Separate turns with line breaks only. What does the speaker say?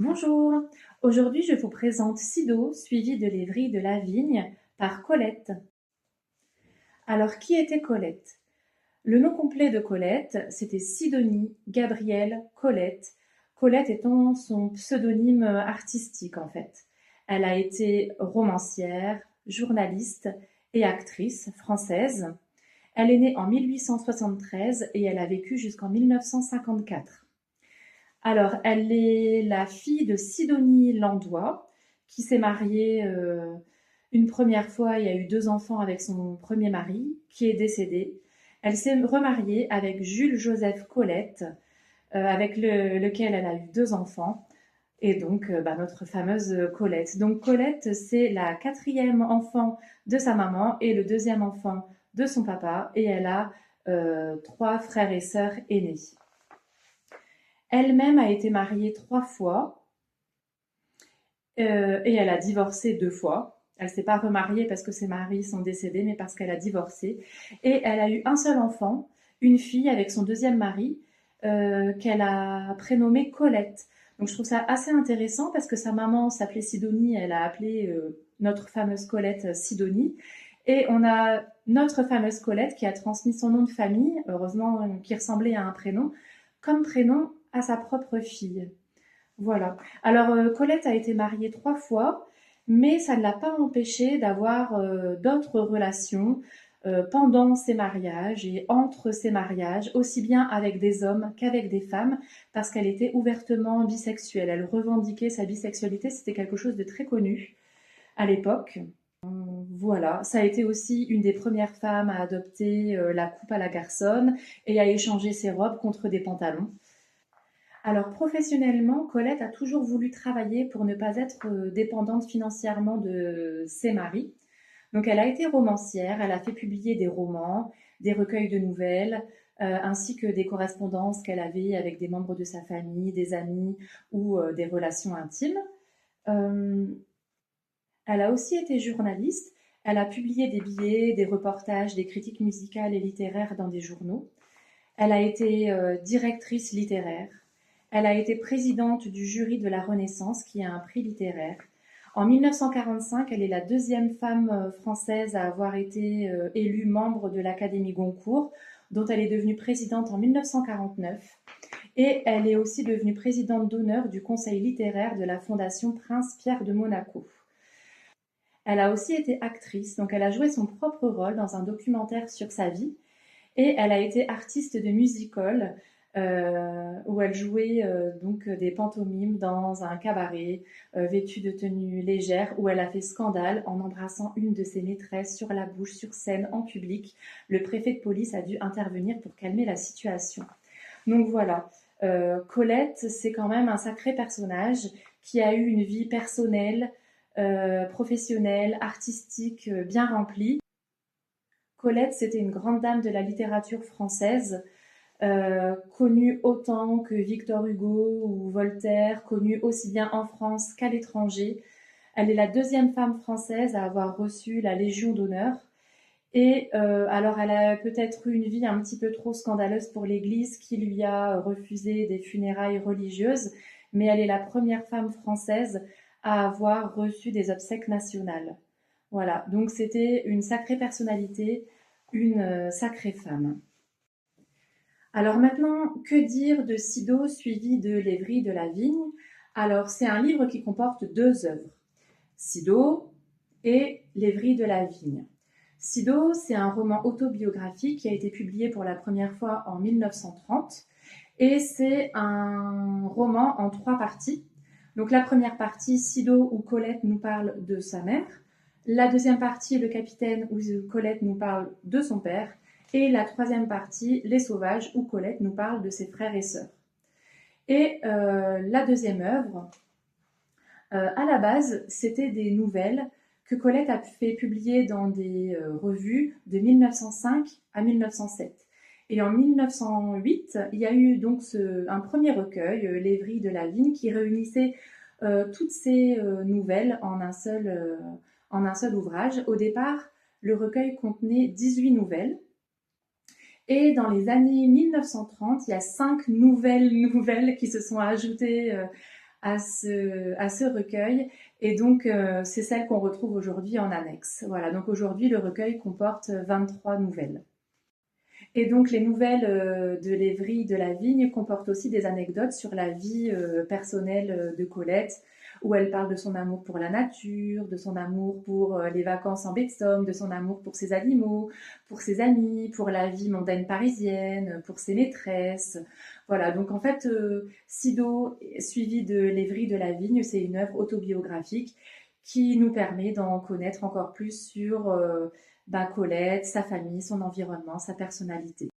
Bonjour, aujourd'hui je vous présente Sido, suivi de l'Évry de la Vigne par Colette. Alors qui était Colette? Le nom complet de Colette, c'était Sidonie Gabrielle Colette, Colette étant son pseudonyme artistique en fait. Elle a été romancière, journaliste et actrice française. Elle est née en 1873 et elle a vécu jusqu'en 1954. Alors, elle est la fille de Sidonie Landois, qui s'est mariée une première fois et a eu 2 enfants avec son premier mari, qui est décédé. Elle s'est remariée avec Jules-Joseph Colette, avec lequel elle a eu 2 enfants, et donc notre fameuse Colette. Donc Colette, c'est la quatrième enfant de sa maman et le deuxième enfant de son papa, et elle a 3 frères et sœurs aînés. Elle-même a été mariée 3 fois et elle a divorcé 2 fois. Elle ne s'est pas remariée parce que ses maris sont décédés, mais parce qu'elle a divorcé. Et elle a eu un seul enfant, une fille avec son deuxième mari, qu'elle a prénommée Colette. Donc je trouve ça assez intéressant parce que sa maman s'appelait Sidonie, elle a appelé notre fameuse Colette Sidonie. Et on a notre fameuse Colette qui a transmis son nom de famille, heureusement qui ressemblait à un prénom, comme prénom à sa propre fille. Voilà. Alors, Colette a été mariée 3 fois, mais ça ne l'a pas empêchée d'avoir d'autres relations pendant ses mariages et entre ses mariages, aussi bien avec des hommes qu'avec des femmes, parce qu'elle était ouvertement bisexuelle. Elle revendiquait sa bisexualité, c'était quelque chose de très connu à l'époque. Voilà, ça a été aussi une des premières femmes à adopter la coupe à la garçonne et à échanger ses robes contre des pantalons. Alors professionnellement, Colette a toujours voulu travailler pour ne pas être dépendante financièrement de ses maris. Donc elle a été romancière, elle a fait publier des romans, des recueils de nouvelles, ainsi que des correspondances qu'elle avait avec des membres de sa famille, des amis ou des relations intimes. Euh, Elle a aussi été journaliste. Elle a publié des billets, des reportages, des critiques musicales et littéraires dans des journaux. Elle a été directrice littéraire. Elle a été présidente du jury de la Renaissance, qui est un prix littéraire. En 1945, elle est la deuxième femme française à avoir été élue membre de l'Académie Goncourt, dont elle est devenue présidente en 1949. Et elle est aussi devenue présidente d'honneur du conseil littéraire de la Fondation Prince Pierre de Monaco. Elle a aussi été actrice, donc elle a joué son propre rôle dans un documentaire sur sa vie. Et elle a été artiste de music-hall où elle jouait donc des pantomimes dans un cabaret vêtue de tenues légères où elle a fait scandale en embrassant une de ses maîtresses sur la bouche sur scène en public. Le préfet de police a dû intervenir pour calmer la situation. Donc voilà, Colette, c'est quand même un sacré personnage qui a eu une vie personnelle, professionnelle, artistique bien remplie. Colette, c'était une grande dame de la littérature française, connue autant que Victor Hugo ou Voltaire, connue aussi bien en France qu'à l'étranger. Elle est la deuxième femme française à avoir reçu la Légion d'honneur. Et alors, elle a peut-être eu une vie un petit peu trop scandaleuse pour l'Église qui lui a refusé des funérailles religieuses, mais elle est la première femme française à avoir reçu des obsèques nationales. Voilà, donc c'était une sacrée personnalité, une sacrée femme. Alors maintenant, que dire de Sido suivi de l'Évry de la Vigne? Alors c'est un livre qui comporte 2 œuvres, Sido et l'Évry de la Vigne. Sido, c'est un roman autobiographique qui a été publié pour la première fois en 1930 et c'est un roman en 3 parties. Donc la première partie, Sido où Colette nous parle de sa mère. La deuxième partie, le capitaine où Colette nous parle de son père. Et la troisième partie, les sauvages où Colette nous parle de ses frères et sœurs. Et la deuxième œuvre, à la base, c'était des nouvelles que Colette a fait publier dans des revues de 1905 à 1907. Et en 1908, il y a eu donc un premier recueil, L'Évry de la Vigne, qui réunissait toutes ces nouvelles en un seul ouvrage. Au départ, le recueil contenait 18 nouvelles. Et dans les années 1930, il y a 5 nouvelles qui se sont ajoutées à ce recueil. Et donc, c'est celle qu'on retrouve aujourd'hui en annexe. Voilà, donc aujourd'hui, le recueil comporte 23 nouvelles. Et donc, les nouvelles de l'Évry de la Vigne comportent aussi des anecdotes sur la vie personnelle de Colette, où elle parle de son amour pour la nature, de son amour pour les vacances en baie de Somme, de son amour pour ses animaux, pour ses amis, pour la vie mondaine parisienne, pour ses maîtresses. Voilà, donc en fait, Sido, suivi de l'Évry de la Vigne, c'est une œuvre autobiographique qui nous permet d'en connaître encore plus sur Colette, sa famille, son environnement, sa personnalité.